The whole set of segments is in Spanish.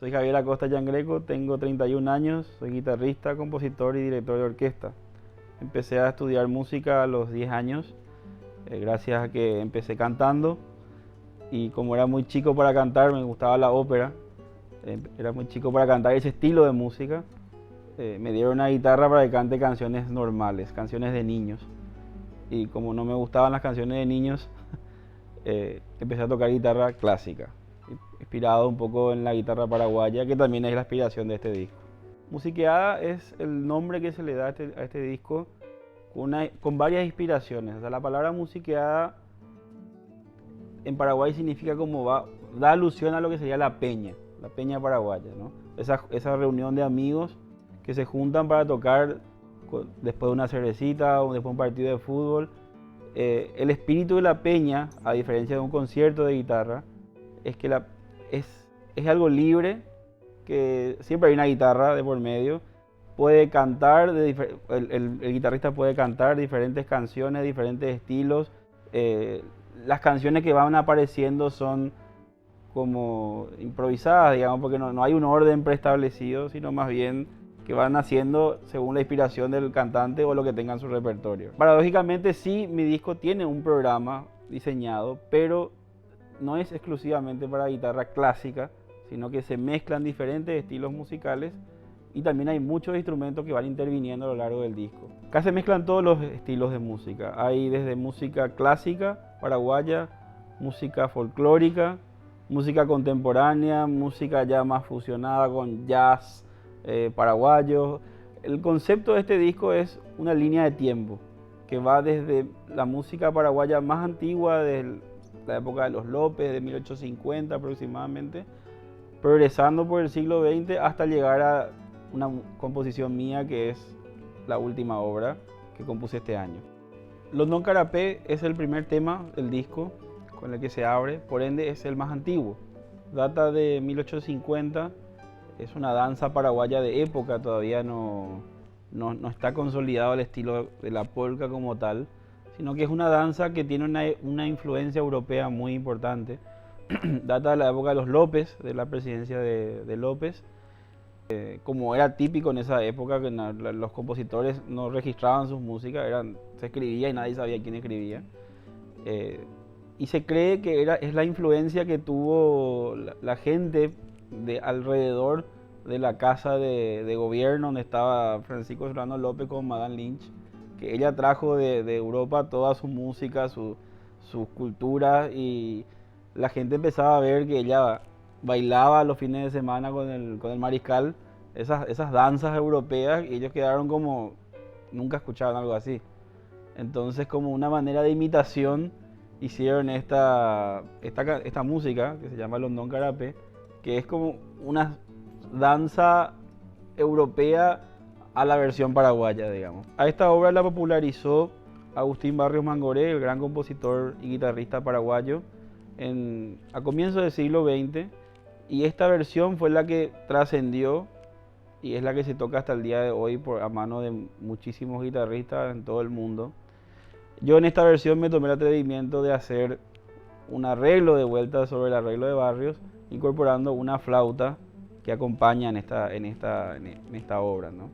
Soy Javier Acosta Yangreco, tengo 31 años, soy guitarrista, compositor y director de orquesta. Empecé a estudiar música a los 10 años, gracias a que empecé cantando y como era muy chico para cantar, me gustaba la ópera, era muy chico para cantar ese estilo de música, me dieron una guitarra para que cante canciones normales, canciones de niños. Y como no me gustaban las canciones de niños, empecé a tocar guitarra clásica, inspirado un poco en la guitarra paraguaya, que también es la inspiración de este disco. Musiqueada es el nombre que se le da a este disco con varias inspiraciones. O sea, la palabra musiqueada en Paraguay significa da alusión a lo que sería la peña paraguaya, ¿no? Esa reunión de amigos que se juntan para tocar después de una cervecita o después de un partido de fútbol. El espíritu de la peña, a diferencia de un concierto de guitarra, es que es algo libre, que siempre hay una guitarra de por medio, puede cantar, el guitarrista puede cantar diferentes canciones, diferentes estilos. Las canciones que van apareciendo son como improvisadas, digamos, porque no hay un orden preestablecido, sino más bien que van haciendo según la inspiración del cantante o lo que tenga en su repertorio. Paradójicamente sí, mi disco tiene un programa diseñado, pero no es exclusivamente para guitarra clásica, sino que se mezclan diferentes estilos musicales y también hay muchos instrumentos que van interviniendo a lo largo del disco. Acá se mezclan todos los estilos de música. Hay desde música clásica paraguaya, música folclórica, música contemporánea, música ya más fusionada con jazz paraguayo. El concepto de este disco es una línea de tiempo que va desde la música paraguaya más antigua, de la época de los López, de 1850 aproximadamente, progresando por el siglo XX hasta llegar a una composición mía que es la última obra que compuse este año. London Carapé es el primer tema del disco con el que se abre, por ende es el más antiguo. Data de 1850, es una danza paraguaya de época, todavía no está consolidado el estilo de la polka como tal, sino que es una danza que tiene una influencia europea muy importante. Data de la época de los López, de la presidencia de López. Como era típico en esa época, que los compositores no registraban sus músicas, se escribía y nadie sabía quién escribía. Y se cree que es la influencia que tuvo la gente de alrededor de la casa de gobierno donde estaba Francisco Solano López con Madame Lynch, que ella trajo de Europa toda su música, sus culturas, y la gente empezaba a ver que ella bailaba los fines de semana con el mariscal, esas danzas europeas, y ellos quedaron como, nunca escuchaban algo así. Entonces, como una manera de imitación, hicieron esta música que se llama London Carapé, que es como una danza europea a la versión paraguaya, digamos. A esta obra la popularizó Agustín Barrios Mangoré, el gran compositor y guitarrista paraguayo, a comienzos del siglo XX, y esta versión fue la que trascendió y es la que se toca hasta el día de hoy a mano de muchísimos guitarristas en todo el mundo. Yo en esta versión me tomé el atrevimiento de hacer un arreglo de vuelta sobre el arreglo de Barrios, incorporando una flauta que acompaña en esta obra, ¿no?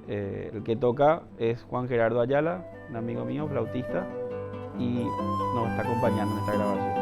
El que toca es Juan Gerardo Ayala, un amigo mío, flautista, y nos está acompañando en esta grabación.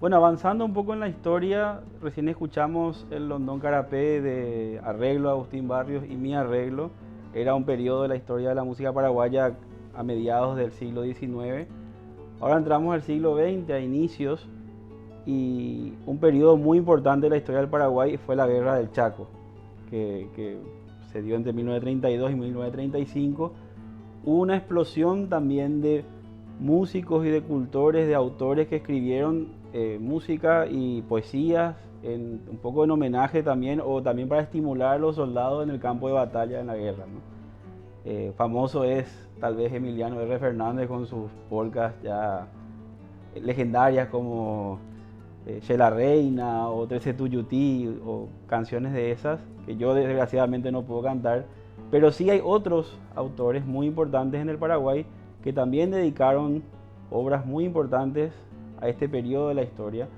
Bueno, avanzando un poco en la historia, recién escuchamos el Londón Carapé de arreglo Agustín Barrios y mi arreglo. Era un periodo de la historia de la música paraguaya a mediados del siglo XIX. Ahora entramos al siglo XX, a inicios, y un periodo muy importante de la historia del Paraguay fue la Guerra del Chaco, que se dio entre 1932 y 1935. Hubo una explosión también de músicos y de cultores, de autores que escribieron música y poesías, un poco en homenaje también, o también para estimular a los soldados en el campo de batalla en la guerra, ¿no? Famoso es tal vez Emiliano R. Fernández con sus polcas ya legendarias como Che la Reina o Trece Tuyutí o canciones de esas que yo desgraciadamente no puedo cantar, pero sí hay otros autores muy importantes en el Paraguay que también dedicaron obras muy importantes a este periodo de la historia,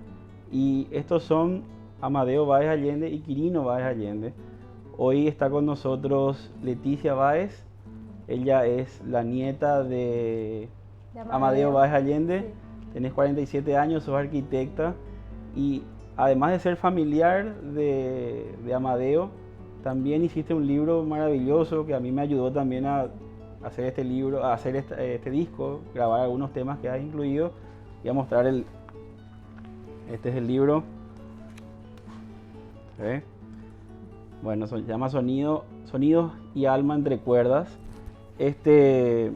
y estos son Amadeo Báez Allende y Quirino Báez Allende. Hoy está con nosotros Leticia Báez, ella es la nieta de Amadeo Báez Allende, sí. Tenés 47 años, sos arquitecta y además de ser familiar de Amadeo, también hiciste un libro maravilloso que a mí me ayudó también a hacer este libro, a hacer este disco, grabar algunos temas que has incluido y a mostrar este es el libro. ¿Sí? Bueno, se llama Sonidos y Alma entre Cuerdas. Este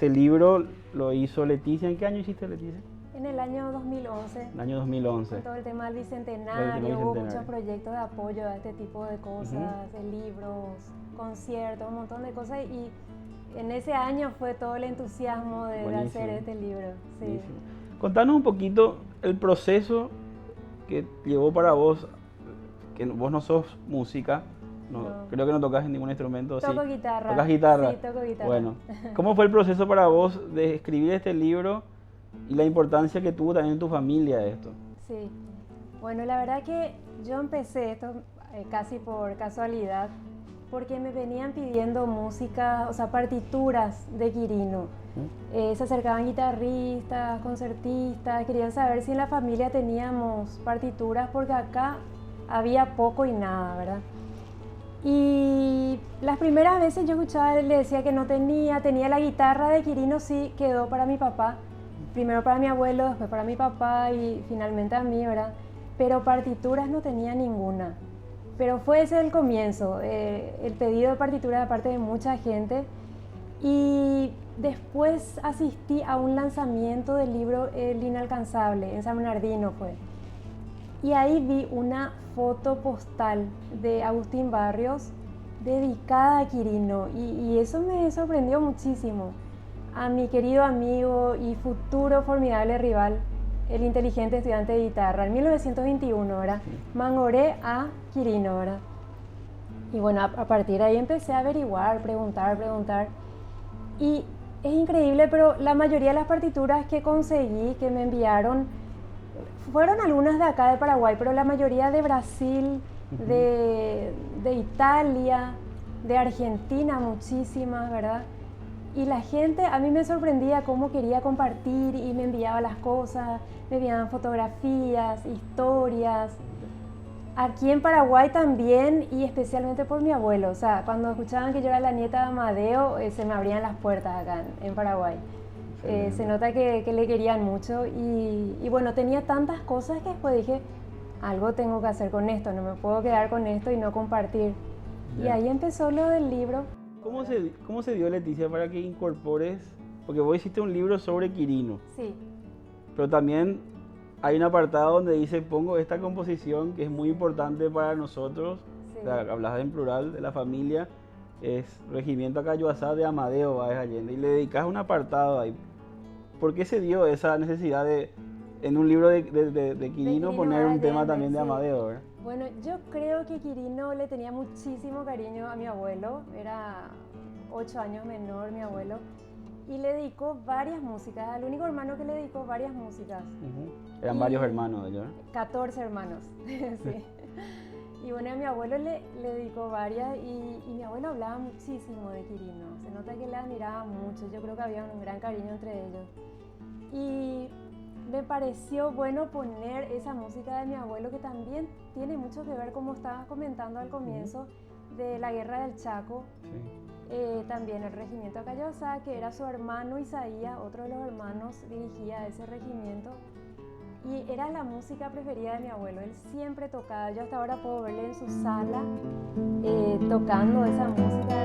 libro lo hizo Leticia. ¿En qué año hiciste, Leticia? En el año 2011. El año 2011. Con todo el tema del bicentenario, hubo muchos proyectos de apoyo a este tipo de cosas, de libros, conciertos, un montón de cosas, y en ese año fue todo el entusiasmo de hacer este libro. Sí. Buenísimo. Contanos un poquito el proceso que llevó para vos, que vos no sos música, no. Creo que no tocas en ningún instrumento. Toco guitarra. ¿Tocas guitarra? Sí, toco guitarra. Bueno, ¿cómo fue el proceso para vos de escribir este libro y la importancia que tuvo también en tu familia esto? Sí, bueno, la verdad que yo empecé esto casi por casualidad, porque me venían pidiendo música, o sea, partituras de Quirino. Se acercaban guitarristas, concertistas, querían saber si en la familia teníamos partituras, porque acá había poco y nada, ¿verdad? Y las primeras veces yo escuchaba, le decía que no tenía la guitarra de Quirino, sí, quedó para mi papá. Primero para mi abuelo, después para mi papá y finalmente a mí, ¿verdad? Pero partituras no tenía ninguna. Pero fue ese el comienzo, el pedido de partituras de parte de mucha gente. Y después asistí a un lanzamiento del libro El Inalcanzable, en San Bernardino fue. Y ahí vi una foto postal de Agustín Barrios dedicada a Quirino y eso me sorprendió muchísimo. A mi querido amigo y futuro formidable rival, el inteligente estudiante de guitarra, en 1921, ¿verdad? Mangoré a Quirino, ¿verdad? Y bueno, a partir de ahí empecé a averiguar, preguntar. Y es increíble, pero la mayoría de las partituras que conseguí, que me enviaron, fueron algunas de acá de Paraguay, pero la mayoría de Brasil, de Italia, de Argentina, muchísimas, ¿verdad? Y la gente, a mí me sorprendía cómo quería compartir y me enviaba las cosas, me enviaban fotografías, historias. Aquí en Paraguay también, y especialmente por mi abuelo. O sea, cuando escuchaban que yo era la nieta de Amadeo, se me abrían las puertas acá en Paraguay. Se nota que le querían mucho y bueno, tenía tantas cosas que después dije, algo tengo que hacer con esto, no me puedo quedar con esto y no compartir. Y ahí empezó lo del libro. ¿Cómo se dio, Leticia, para que incorpores? Porque vos hiciste un libro sobre Quirino. Sí. Pero también hay un apartado donde dice, pongo esta composición que es muy importante para nosotros. Sí. O sea, hablas en plural de la familia. Es Regimiento Acayuazá de Amadeo Báez Allende. Y le dedicas un apartado ahí. ¿Por qué se dio esa necesidad de, en un libro de Quirino, poner un tema también de Amadeo, ¿verdad? Bueno, yo creo que Quirino le tenía muchísimo cariño a mi abuelo. Era 8 años menor mi abuelo. Y le dedicó varias músicas, al único hermano que le dedicó varias músicas. Eran varios hermanos de ellos, ¿no? 14 hermanos, sí. Y bueno, a mi abuelo le dedicó varias y mi abuelo hablaba muchísimo de Quirino. Se nota que le admiraba mucho, yo creo que había un gran cariño entre ellos. Y me pareció bueno poner esa música de mi abuelo que también tiene mucho que ver, como estabas comentando al comienzo, de la Guerra del Chaco. Sí. También el regimiento Acayuazá, que era su hermano Isaías, otro de los hermanos dirigía ese regimiento. Y era la música preferida de mi abuelo, él siempre tocaba, yo hasta ahora puedo verle en su sala tocando esa música.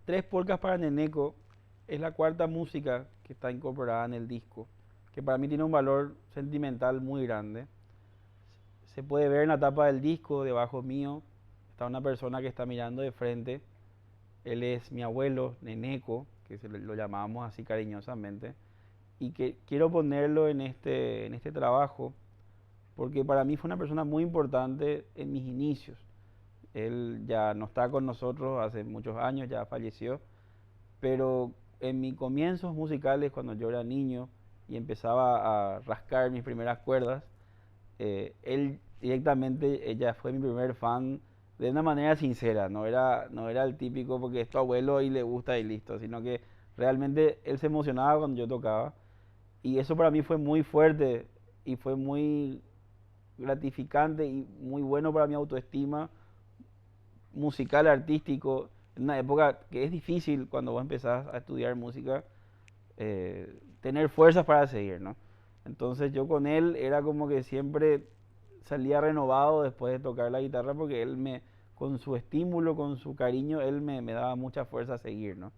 Tres polcas para Neneco es la cuarta música que está incorporada en el disco, que para mí tiene un valor sentimental muy grande. Se puede ver en la tapa del disco, debajo mío, está una persona que está mirando de frente. Él es mi abuelo, Neneco, que lo llamamos así cariñosamente, y que quiero ponerlo en este trabajo, porque para mí fue una persona muy importante en mis inicios. Él ya no está con nosotros hace muchos años, ya falleció, pero en mis comienzos musicales, cuando yo era niño y empezaba a rascar mis primeras cuerdas, él directamente, ella fue mi primer fan de una manera sincera, no era el típico porque es tu abuelo y le gusta y listo, sino que realmente él se emocionaba cuando yo tocaba y eso para mí fue muy fuerte y fue muy gratificante y muy bueno para mi autoestima musical, artístico, en una época que es difícil cuando vos empezás a estudiar música, tener fuerzas para seguir, ¿no? Entonces yo con él era como que siempre salía renovado después de tocar la guitarra porque con su estímulo, con su cariño, él me daba mucha fuerza a seguir, ¿no?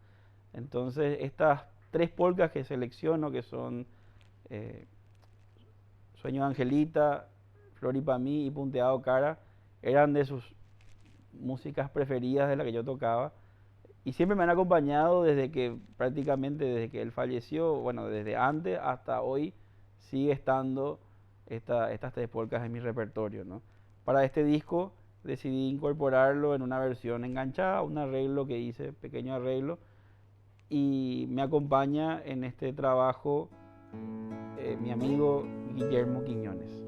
Entonces estas tres polcas que selecciono, que son eh, Sueño de Angelita, Flor y Pa' mí y Punteado Cara, eran de sus músicas preferidas de la que yo tocaba y siempre me han acompañado prácticamente desde que él falleció, bueno, desde antes hasta hoy sigue estando estas tres polcas en mi repertorio, ¿no? Para este disco decidí incorporarlo en una versión enganchada, un arreglo que hice, pequeño arreglo, y me acompaña en este trabajo mi amigo Guillermo Quiñones.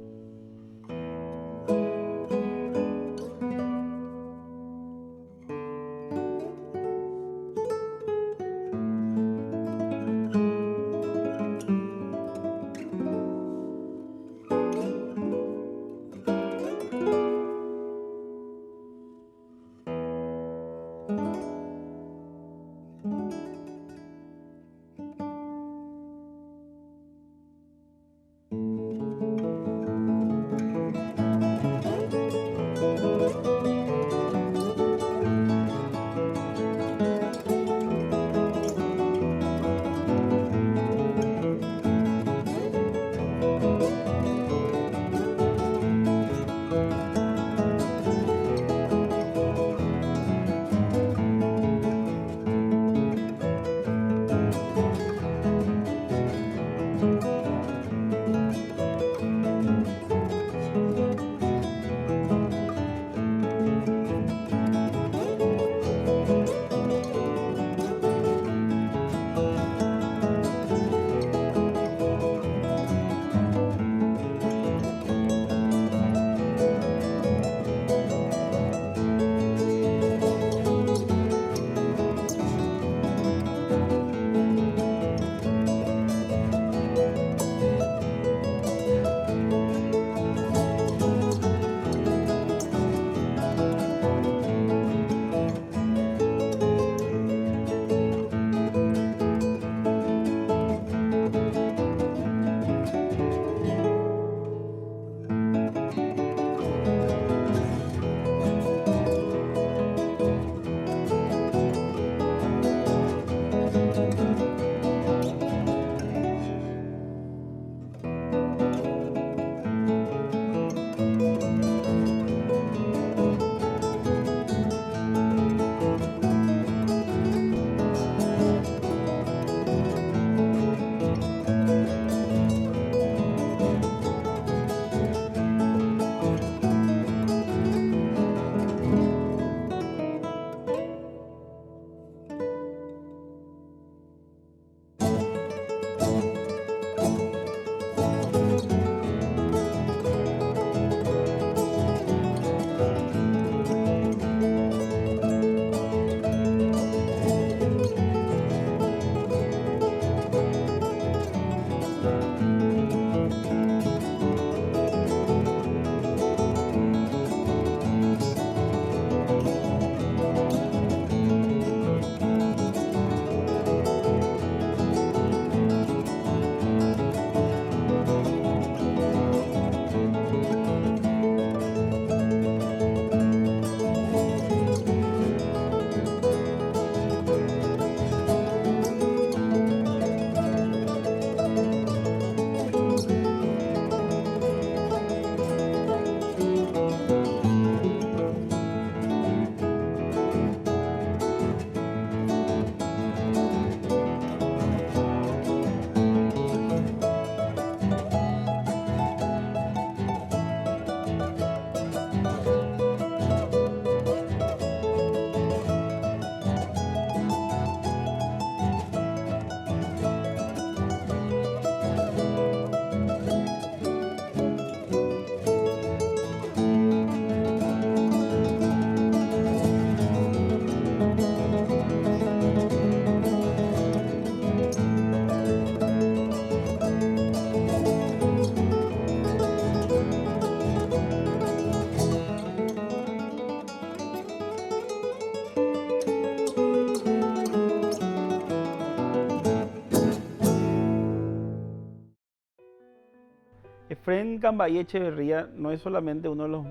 Efrén Cambay Echeverría no es solamente uno de los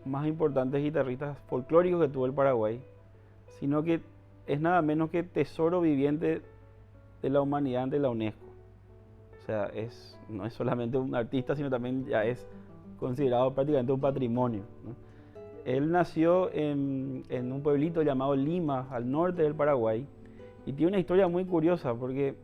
más importantes guitarristas folclóricos que tuvo el Paraguay, sino que es nada menos que tesoro viviente de la humanidad ante la UNESCO. O sea, no es solamente un artista, sino también ya es considerado prácticamente un patrimonio, ¿no? Él nació en un pueblito llamado Lima, al norte del Paraguay, y tiene una historia muy curiosa porque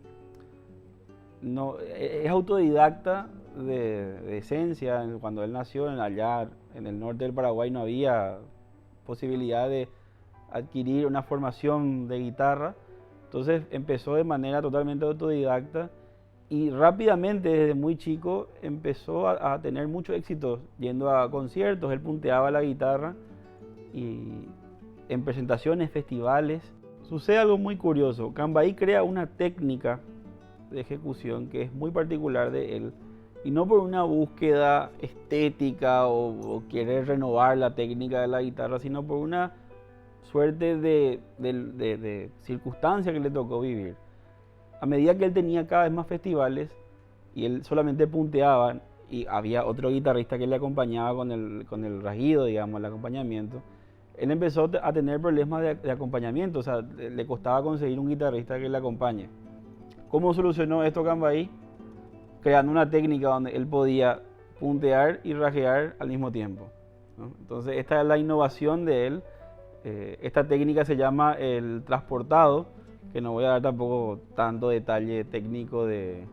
es autodidacta de esencia. Cuando él nació allá en el norte del Paraguay no había posibilidad de adquirir una formación de guitarra, entonces empezó de manera totalmente autodidacta y rápidamente desde muy chico empezó a tener mucho éxito yendo a conciertos. Él punteaba la guitarra y en presentaciones, festivales. Sucede algo muy curioso. Cambay crea una técnica de ejecución que es muy particular de él, y no por una búsqueda estética o querer renovar la técnica de la guitarra, sino por una suerte de circunstancia que le tocó vivir. A medida que él tenía cada vez más festivales y él solamente punteaba y había otro guitarrista que le acompañaba con el rasguido, digamos, el acompañamiento, él empezó a tener problemas de acompañamiento. O sea, le costaba conseguir un guitarrista que le acompañe. ¿Cómo solucionó esto Cambay? Creando una técnica donde él podía puntear y rasguear al mismo tiempo, ¿no? Entonces esta es la innovación de él. Esta técnica se llama el transportado, que no voy a dar tampoco tanto detalle técnico de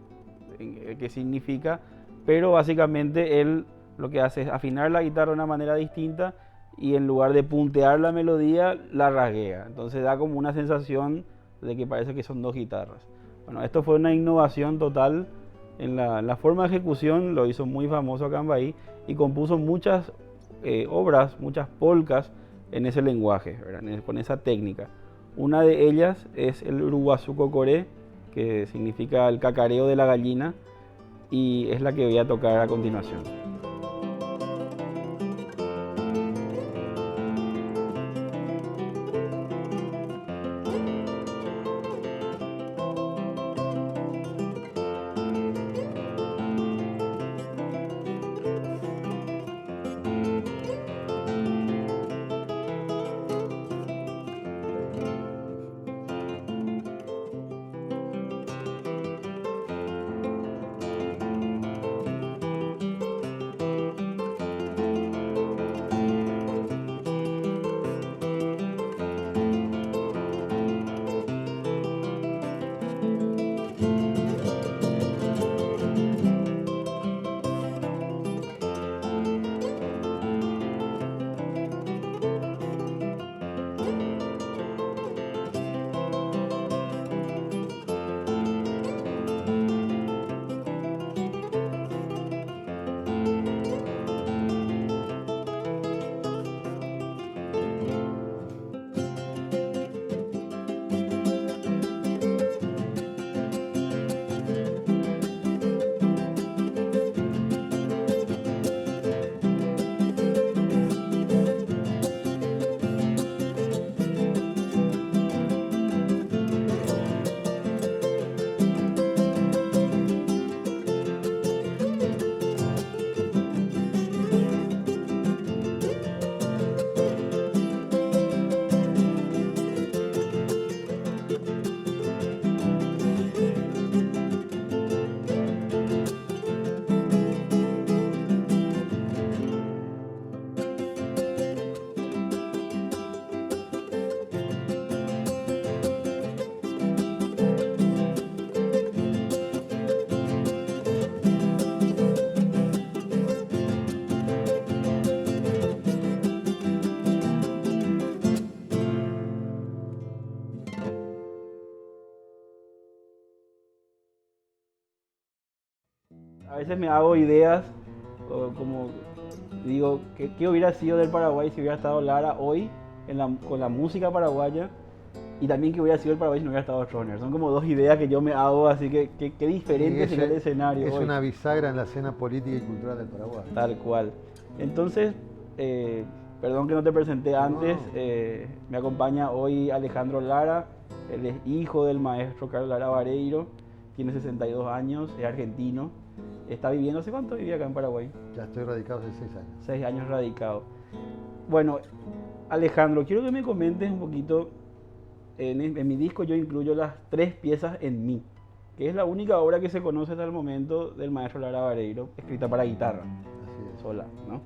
qué significa, pero básicamente él lo que hace es afinar la guitarra de una manera distinta y en lugar de puntear la melodía, la rasguea. Entonces da como una sensación de que parece que son dos guitarras. Bueno, esto fue una innovación total en la forma de ejecución, lo hizo muy famoso Cambay y compuso muchas obras, muchas polcas en ese lenguaje, ¿verdad? Con esa técnica. Una de ellas es el Uruguazú Cocoré, que significa el cacareo de la gallina, y es la que voy a tocar a continuación. A veces me hago ideas, como digo, ¿qué hubiera sido del Paraguay si hubiera estado Lara hoy con la música paraguaya? Y también qué hubiera sido el Paraguay si no hubiera estado Troner. Son como dos ideas que yo me hago, así que qué diferente sería el escenario es hoy. Una bisagra en la escena política y cultural del Paraguay. Tal cual. Entonces, perdón que no te presenté antes, me acompaña hoy Alejandro Lara. Él es hijo del maestro Carlos Lara Vareiro, tiene 62 años, es argentino. ¿Está viviendo hace cuánto vivía acá en Paraguay? Ya estoy radicado hace 6 años. 6 años radicado. Bueno, Alejandro, quiero que me comentes un poquito. En mi disco yo incluyo las 3 piezas en mí, que es la única obra que se conoce hasta el momento del maestro Lara Vareiro, escrita para guitarra Así es. sola, ¿no?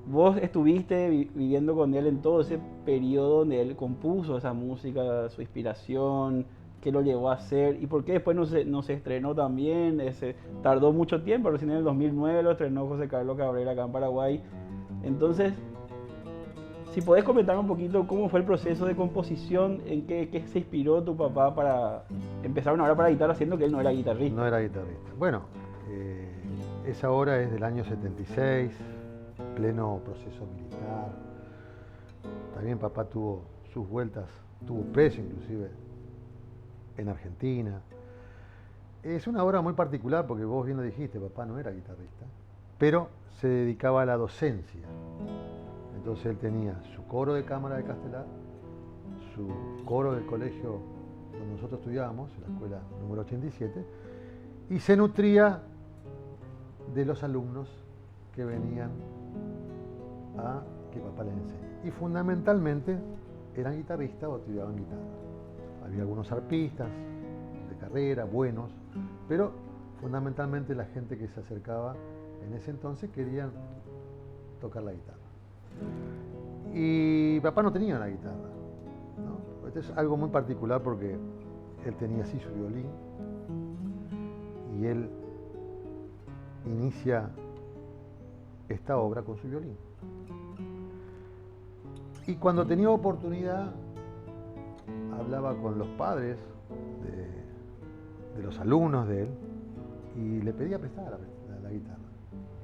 Vos estuviste viviendo con él en todo ese periodo donde él compuso esa música, su inspiración, qué lo llevó a hacer y por qué después no se estrenó también. Tardó mucho tiempo, recién en el 2009 lo estrenó José Carlos Cabrera acá en Paraguay. Entonces, si podés comentar un poquito cómo fue el proceso de composición, en qué se inspiró tu papá para empezar una obra para guitarra, siendo que él no era guitarrista. No era guitarrista. Bueno, esa obra es del año 76, pleno proceso militar. También papá tuvo sus vueltas, tuvo preso inclusive en Argentina. Es una obra muy particular porque vos bien lo dijiste, papá no era guitarrista, pero se dedicaba a la docencia. Entonces él tenía su coro de cámara de Castelar, su coro del colegio donde nosotros estudiábamos, en la escuela número 87, y se nutría de los alumnos que venían a que papá les enseñe. Y fundamentalmente eran guitarristas o estudiaban guitarra. Había algunos arpistas de carrera, buenos, pero fundamentalmente la gente que se acercaba en ese entonces querían tocar la guitarra. Y papá no tenía una guitarra, ¿no? Esto es algo muy particular porque él tenía así su violín y él inicia esta obra con su violín. Y cuando tenía oportunidad hablaba con los padres de los alumnos de él y le pedía prestar la guitarra.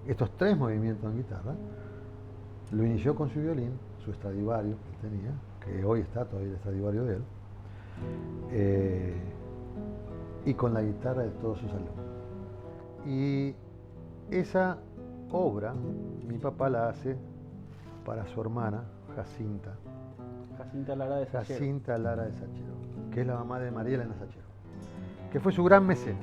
Estos 3 movimientos en guitarra lo inició con su violín, su Stradivarius que él tenía, que hoy está todavía el Stradivarius de él, y con la guitarra de todos sus alumnos. Y esa obra mi papá la hace para su hermana Jacinta. Jacinta Lara de Sachero. Jacinta Lara de Sachero, que es la mamá de María Elena Sachero, que fue su gran mecenas.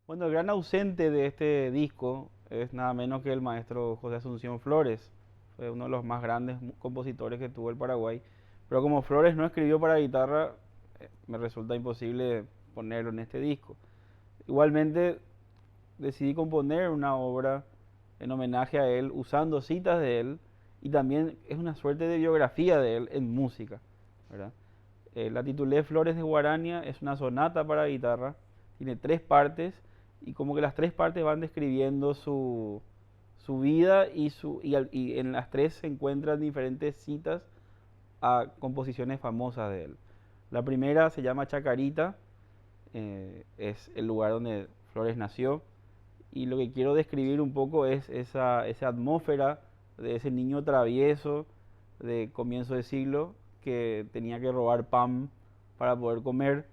Bueno, el gran ausente de este disco es nada menos que el maestro José Asunción Flores. Fue uno de los más grandes compositores que tuvo el Paraguay. Pero como Flores no escribió para guitarra, me resulta imposible ponerlo en este disco. Igualmente, decidí componer una obra en homenaje a él, usando citas de él, y también es una suerte de biografía de él en música, ¿verdad? La titulé Flores de Guarania, es una sonata para guitarra, tiene 3 partes, y como que las 3 partes van describiendo su vida y en las 3 se encuentran diferentes citas a composiciones famosas de él. La primera se llama Chacarita, es el lugar donde Flores nació, y lo que quiero describir un poco es esa atmósfera de ese niño travieso de comienzo de siglo que tenía que robar pan para poder comer.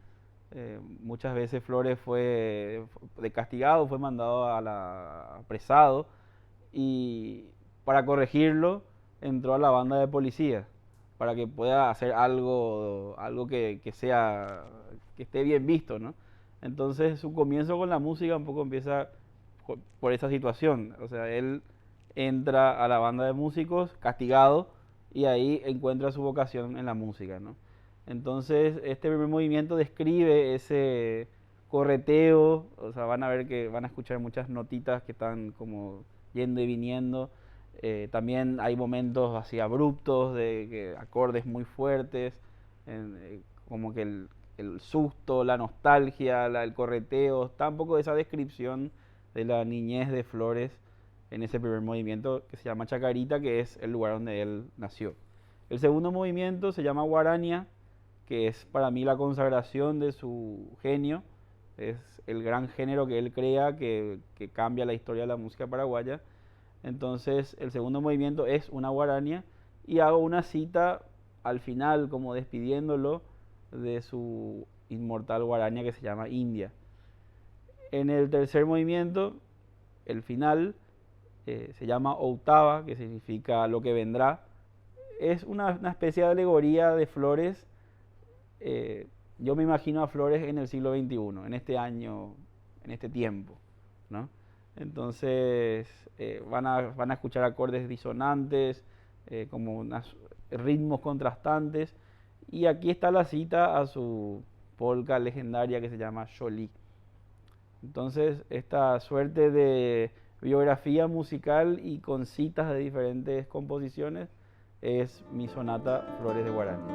Muchas veces Flores fue de castigado, fue mandado apresado, y para corregirlo entró a la banda de policía para que pueda hacer algo que sea, que esté bien visto, ¿no? Entonces su comienzo con la música un poco empieza por esa situación. O sea, él entra a la banda de músicos castigado y ahí encuentra su vocación en la música, ¿no? Entonces, este primer movimiento describe ese correteo, o sea, van a ver que van a escuchar muchas notitas que están como yendo y viniendo. También hay momentos así abruptos de acordes muy fuertes, como que el susto, la nostalgia, el correteo, está un poco de esa descripción de la niñez de Flores en ese primer movimiento que se llama Chacarita, que es el lugar donde él nació. El segundo movimiento se llama Guarania, que es para mí la consagración de su genio, es el gran género que él crea que cambia la historia de la música paraguaya. Entonces el segundo movimiento es una guarania y hago una cita al final como despidiéndolo de su inmortal guarania que se llama India. En el tercer movimiento, el final, se llama Outava, que significa lo que vendrá. Es una especie de alegoría de Flores. Yo me imagino a Flores en el siglo XXI, en este año, en este tiempo, ¿no? Entonces van a escuchar acordes disonantes, como ritmos contrastantes. Y aquí está la cita a su polca legendaria que se llama Jolie. Entonces, esta suerte de biografía musical y con citas de diferentes composiciones es mi sonata Flores de Guarania.